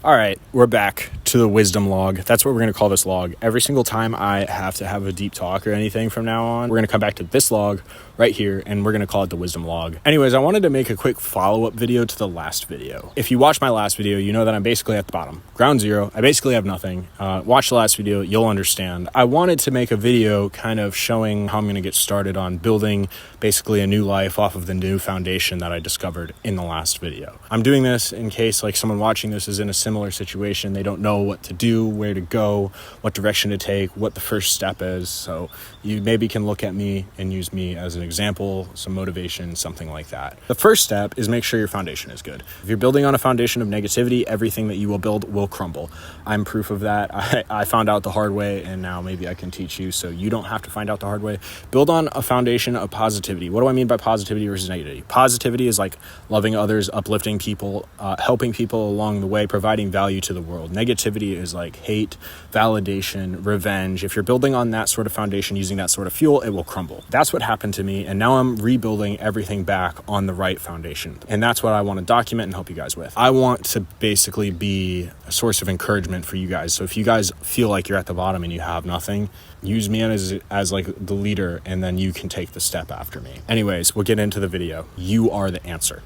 All right, we're back to the wisdom log. That's what we're going to call this log. Every single time I have to have a deep talk or anything from now on, we're going to come back to this log right here, and we're going to call it the wisdom log. Anyways, I wanted to make a quick follow-up video to the last video. If you watched my last video, you know that I'm basically at the bottom. Ground zero. I basically have nothing. Watch the last video. You'll understand. I wanted to make a video kind of showing how I'm going to get started on building basically a new life off of the new foundation that I discovered in the last video. I'm doing this in case like someone watching this is in a similar situation. They don't know what to do, where to go, what direction to take, what the first step is. So you maybe can look at me and use me as an example, some motivation, something like that. The first step is make sure your foundation is good. If you're building on a foundation of negativity, everything that you will build will crumble. I'm proof of that. I found out the hard way, and now maybe I can teach you so you don't have to find out the hard way. Build on a foundation of positivity. What do I mean by positivity versus negativity? Positivity is like loving others, uplifting people, helping people along the way, providing value to the world. Negativity is like hate, validation, revenge. If you're building on that sort of foundation, using that sort of fuel, it will crumble. That's what happened to me, and now I'm rebuilding everything back on the right foundation. And that's what I want to document and help you guys with. I want to basically be a source of encouragement for you guys. So if you guys feel like you're at the bottom and you have nothing, use me as like the leader, and then you can take the step after me. Anyways, we'll get into the video. You are the answer.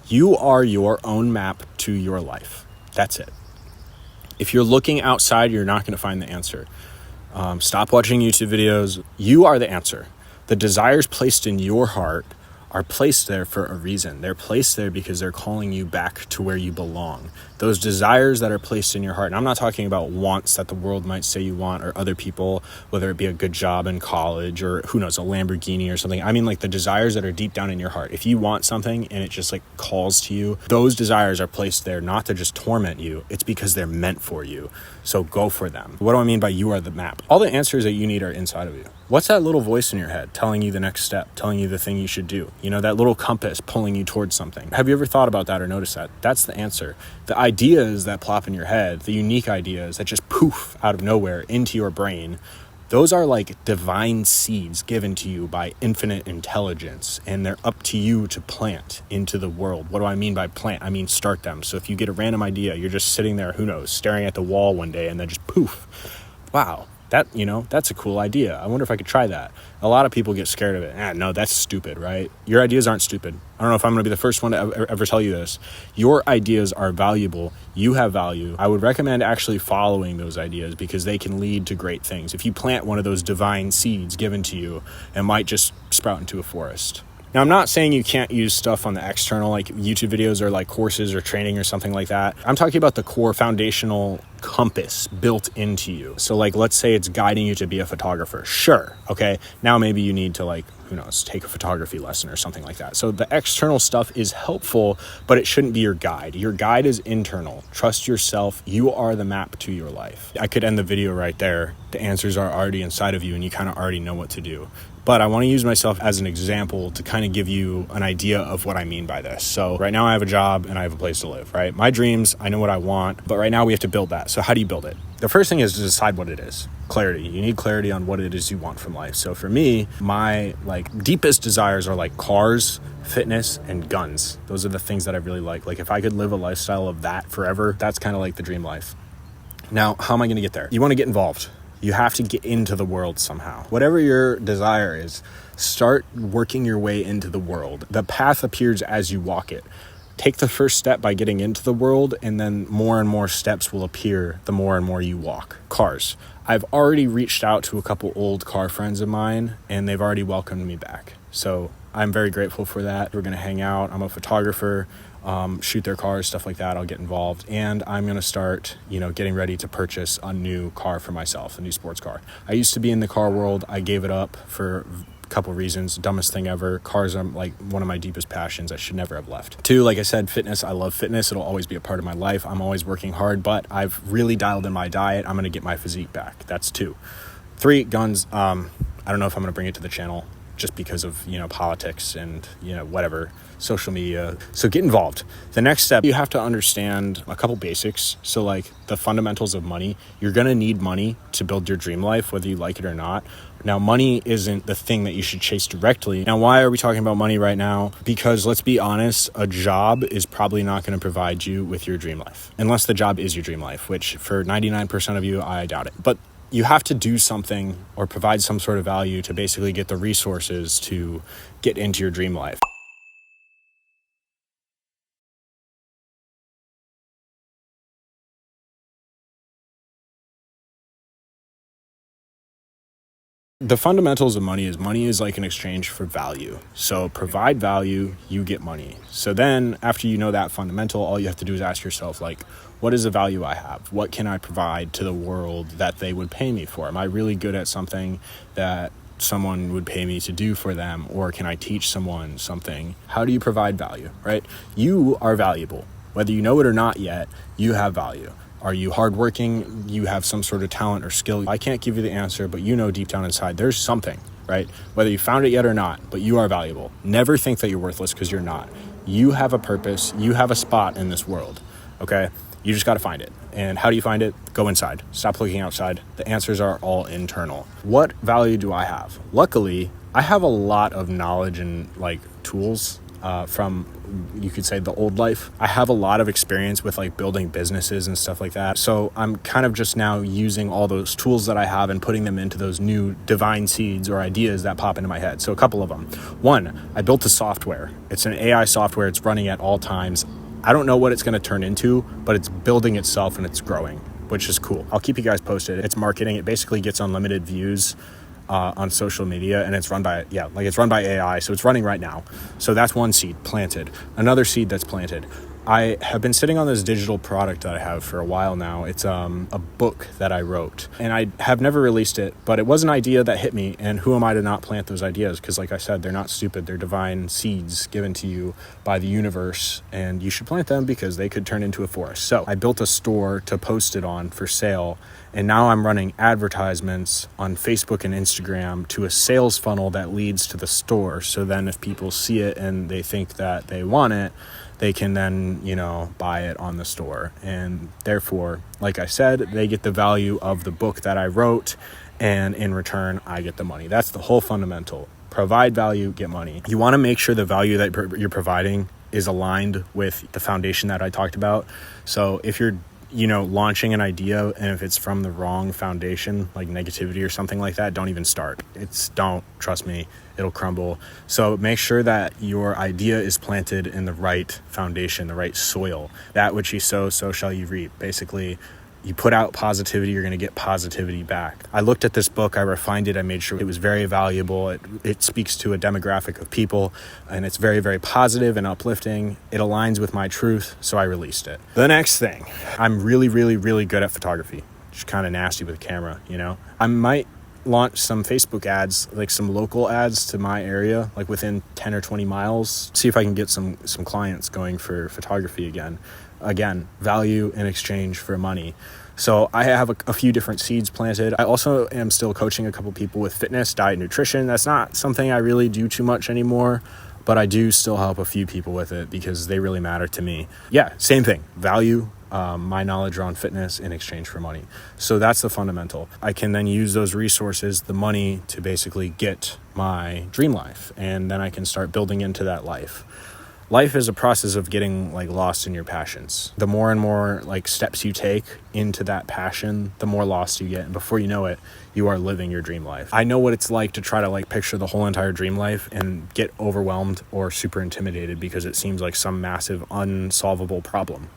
You are your own map to your life. That's it. If you're looking outside, you're not going to find the answer. Stop watching YouTube videos. You are the answer. The desires placed in your heart are placed there for a reason. They're placed there because they're calling you back to where you belong. Those desires that are placed in your heart, and I'm not talking about wants that the world might say you want, or other people, whether it be a good job in college or who knows, a Lamborghini or something. I mean like the desires that are deep down in your heart. If you want something and it just like calls to you, those desires are placed there not to just torment you. It's because they're meant for you. So go for them. What do I mean by you are the map? All the answers that you need are inside of you. What's that little voice in your head telling you the next step, telling you the thing you should do? You know, that little compass pulling you towards something. Have you ever thought about that or noticed that? That's the answer. The ideas that plop in your head, the unique ideas that just poof out of nowhere into your brain, those are like divine seeds given to you by infinite intelligence, and they're up to you to plant into the world. What do I mean by plant? I mean start them. So if you get a random idea, you're just sitting there, who knows, staring at the wall one day, and then just poof. Wow. That's a cool idea. I wonder if I could try that. A lot of people get scared of it. No, that's stupid, right? Your ideas aren't stupid. I don't know if I'm going to be the first one to ever tell you this. Your ideas are valuable. You have value. I would recommend actually following those ideas because they can lead to great things. If you plant one of those divine seeds given to you, it might just sprout into a forest. Now, I'm not saying you can't use stuff on the external, like YouTube videos or like courses or training or something like that. I'm talking about the core foundational compass built into you. So like, let's say it's guiding you to be a photographer. Sure. Okay. Now maybe you need to like, who knows, take a photography lesson or something like that. So the external stuff is helpful, but it shouldn't be your guide. Your guide is internal. Trust yourself. You are the map to your life. I could end the video right there. The answers are already inside of you and you kind of already know what to do. But I want to use myself as an example to kind of give you an idea of what I mean by this. So right now I have a job and I have a place to live, right? My dreams, I know what I want, but right now we have to build that. So how do you build it? The first thing is to decide what it is. Clarity. You need clarity on what it is you want from life. So for me, my like deepest desires are like cars, fitness, and guns. Those are the things that I really like. Like if I could live a lifestyle of that forever, that's kind of like the dream life. Now, how am I going to get there? You want to get involved. You have to get into the world somehow. Whatever your desire is, start working your way into the world. The path appears as you walk it. Take the first step by getting into the world, and then more and more steps will appear the more and more you walk. Cars. I've already reached out to a couple old car friends of mine, and they've already welcomed me back. So I'm very grateful for that. We're going to hang out. I'm a photographer. Shoot their cars, stuff like that. I'll get involved, and I'm going to start, getting ready to purchase a new car for myself, a new sports car. I used to be in the car world. I gave it up for a couple reasons. Dumbest thing ever. Cars are like one of my deepest passions. I should never have left. 2, like I said, fitness. I love fitness. It'll always be a part of my life. I'm always working hard, but I've really dialed in my diet. I'm going to get my physique back. That's 2. 3, guns. I don't know if I'm going to bring it to the channel. just because of, politics and, whatever, social media. So get involved. The next step, you have to understand a couple basics. So like the fundamentals of money. You're going to need money to build your dream life, whether you like it or not. Now, money isn't the thing that you should chase directly. Now, why are we talking about money right now? Because let's be honest, a job is probably not going to provide you with your dream life, unless the job is your dream life, which for 99% of you, I doubt it. But you have to do something or provide some sort of value to basically get the resources to get into your dream life. The fundamentals of money is like an exchange for value. So provide value, you get money. So then after you know that fundamental, all you have to do is ask yourself, like, what is the value I have? What can I provide to the world that they would pay me for? Am I really good at something that someone would pay me to do for them? Or can I teach someone something? How do you provide value, right? You are valuable. Whether you know it or not yet, you have value. Are you hardworking? You have some sort of talent or skill? I can't give you the answer, but you know deep down inside, there's something, right? Whether you found it yet or not, but you are valuable. Never think that you're worthless, because you're not. You have a purpose. You have a spot in this world, okay? You just got to find it. And how do you find it? Go inside. Stop looking outside. The answers are all internal. What value do I have? Luckily, I have a lot of knowledge and tools from, you could say, the old life. I have a lot of experience with building businesses and stuff like that. So I'm kind of just now using all those tools that I have and putting them into those new divine seeds or ideas that pop into my head. So a couple of them. One, I built a software. It's an AI software. It's running at all times. I don't know what it's going to turn into, but it's building itself and it's growing, which is cool. I'll keep you guys posted. It's marketing. It basically gets unlimited views on social media, and it's run by AI, so it's running right now. So that's one seed planted. Another seed that's planted. I have been sitting on this digital product that I have for a while now. It's a book that I wrote, and I have never released it, but it was an idea that hit me, and who am I to not plant those ideas? Because like I said, they're not stupid. They're divine seeds given to you by the universe, and you should plant them because they could turn into a forest. So I built a store to post it on for sale, and now I'm running advertisements on Facebook and Instagram to a sales funnel that leads to the store. So then if people see it and they think that they want it, they can then, buy it on the store. And therefore, like I said, they get the value of the book that I wrote, and in return, I get the money. That's the whole fundamental. Provide value, get money. You want to make sure the value that you're providing is aligned with the foundation that I talked about. So if you're launching an idea, and if it's from the wrong foundation, like negativity or something like that, don't even start. Trust me, it'll crumble. So make sure that your idea is planted in the right foundation, the right soil. That which you sow, so shall you reap. Basically, you put out positivity, you're going to get positivity back. I looked at this book, I refined it, I made sure it was very valuable. It speaks to a demographic of people, and it's very, very positive and uplifting. It aligns with my truth, so I released it. The next thing, I'm really, really, really good at photography. Just kind of nasty with a camera, I might launch some Facebook ads, some local ads to my area, within 10 or 20 miles. See if I can get some clients going for photography again. Again, value in exchange for money. So I have a few different seeds planted. I also am still coaching a couple people with fitness, diet, nutrition. That's not something I really do too much anymore, but I do still help a few people with it because they really matter to me. Yeah, same thing. Value, my knowledge around fitness in exchange for money. So that's the fundamental. I can then use those resources, the money, to basically get my dream life, and then I can start building into that life. Life is a process of getting lost in your passions. The more and more steps you take into that passion, the more lost you get. And before you know it, you are living your dream life. I know what it's like to try to picture the whole entire dream life and get overwhelmed or super intimidated because it seems like some massive unsolvable problem.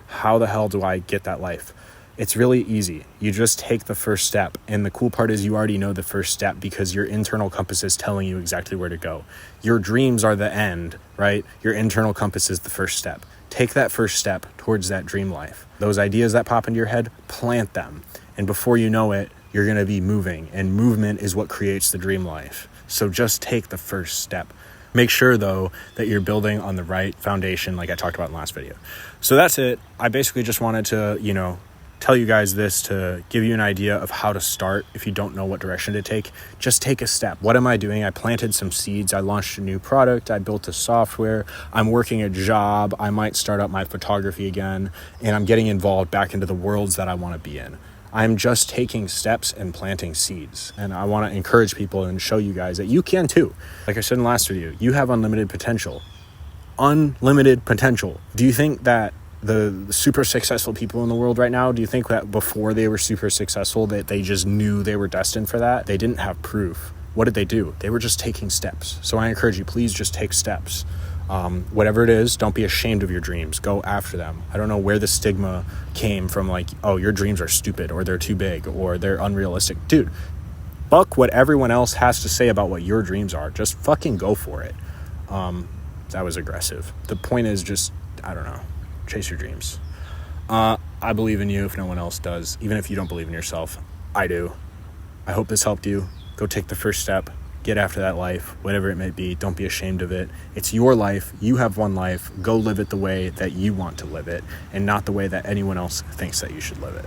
How the hell do I get that life? It's really easy. You just take the first step. And the cool part is you already know the first step because your internal compass is telling you exactly where to go. Your dreams are the end, right? Your internal compass is the first step. Take that first step towards that dream life. Those ideas that pop into your head, plant them. And before you know it, you're going to be moving. And movement is what creates the dream life. So just take the first step. Make sure, though, that you're building on the right foundation like I talked about in the last video. So that's it. I basically just wanted to, tell you guys this to give you an idea of how to start if you don't know what direction to take. Just take a step. What am I doing? I planted some seeds. I launched a new product. I built a software. I'm working a job. I might start up my photography again, and I'm getting involved back into the worlds that I want to be in. I'm just taking steps and planting seeds. And I want to encourage people and show you guys that you can too. Like I said in the last video, you have unlimited potential. Unlimited potential. Do you think that the super successful people in the world right now, do you think that before they were super successful that they just knew they were destined for that? They didn't have proof. What did they do? They were just taking steps. So I encourage you, please just take steps. Whatever it is, don't be ashamed of your dreams. Go after them. I don't know where the stigma came from, like, oh, your dreams are stupid, or they're too big, or they're unrealistic. Dude, fuck what everyone else has to say about what your dreams are. Just fucking go for it. That was aggressive. The point is just, I don't know, chase your dreams. I believe in you if no one else does. Even if you don't believe in yourself, I do. I hope this helped you. Go take the first step. Get after that life, whatever it may be. Don't be ashamed of it. It's your life. You have one life. Go live it the way that you want to live it, and not the way that anyone else thinks that you should live it.